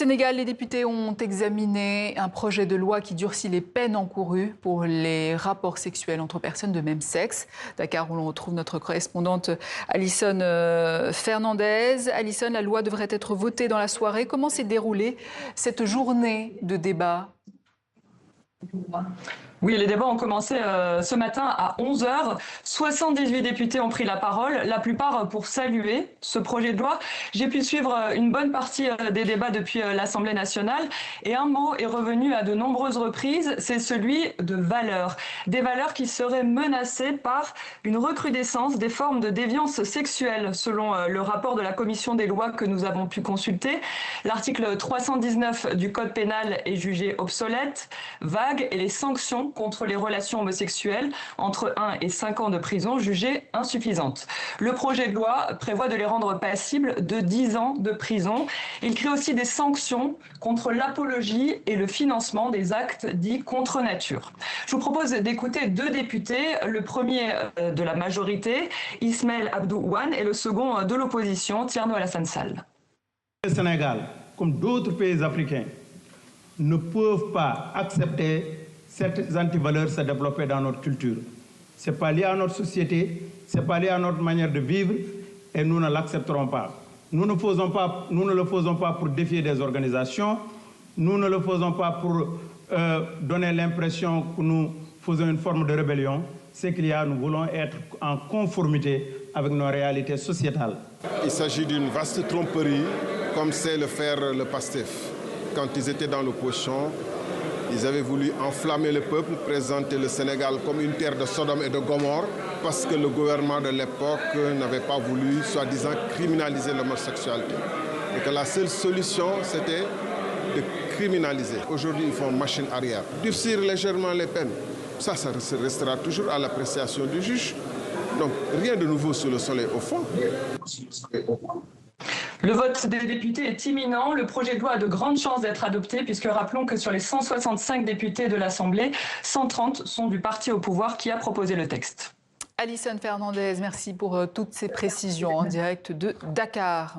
Au Sénégal, les députés ont examiné un projet de loi qui durcit les peines encourues pour les rapports sexuels entre personnes de même sexe. Dakar, où l'on retrouve notre correspondante Alison Fernandez. Alison, la loi devrait être votée dans la soirée. Comment s'est déroulée cette journée de débat ? Oui, les débats ont commencé ce matin à 11 h. 78 députés ont pris la parole, la plupart pour saluer ce projet de loi. J'ai pu suivre une bonne partie des débats depuis l'Assemblée nationale et un mot est revenu à de nombreuses reprises, c'est celui de valeurs. Des valeurs qui seraient menacées par une recrudescence des formes de déviance sexuelle, selon le rapport de la commission des lois que nous avons pu consulter. L'article 319 du Code pénal est jugé obsolète, vague et les sanctions contre les relations homosexuelles entre 1 et 5 ans de prison jugées insuffisantes. Le projet de loi prévoit de les rendre passibles de 10 ans de prison. Il crée aussi des sanctions contre l'apologie et le financement des actes dits contre nature. Je vous propose d'écouter deux députés, le premier de la majorité, Ismaël Abdou Ouane, et le second de l'opposition, Thierno Alassane Sall. Le Sénégal, comme d'autres pays africains, ne peuvent pas accepter certaines antivaleurs se développer dans notre culture. Ce n'est pas lié à notre société, ce n'est pas lié à notre manière de vivre et nous ne l'accepterons pas. Nous ne le faisons pas pour défier des organisations, nous ne le faisons pas pour donner l'impression que nous faisons une forme de rébellion. Ce qu'il y a, nous voulons être en conformité avec nos réalités sociétales. Il s'agit d'une vaste tromperie, comme sait le faire le PASTEF. Quand ils étaient dans l'opposition, ils avaient voulu enflammer le peuple, présenter le Sénégal comme une terre de Sodome et de Gomorrhe, parce que le gouvernement de l'époque n'avait pas voulu, soi-disant, criminaliser l'homosexualité. Et que la seule solution, c'était de criminaliser. Aujourd'hui, ils font machine arrière. Durcir légèrement les peines, ça restera toujours à l'appréciation du juge. Donc, rien de nouveau sous le soleil au fond. Le vote des députés est imminent. Le projet de loi a de grandes chances d'être adopté puisque rappelons que sur les 165 députés de l'Assemblée, 130 sont du parti au pouvoir qui a proposé le texte. Alison Fernandez, merci pour toutes ces précisions en direct de Dakar.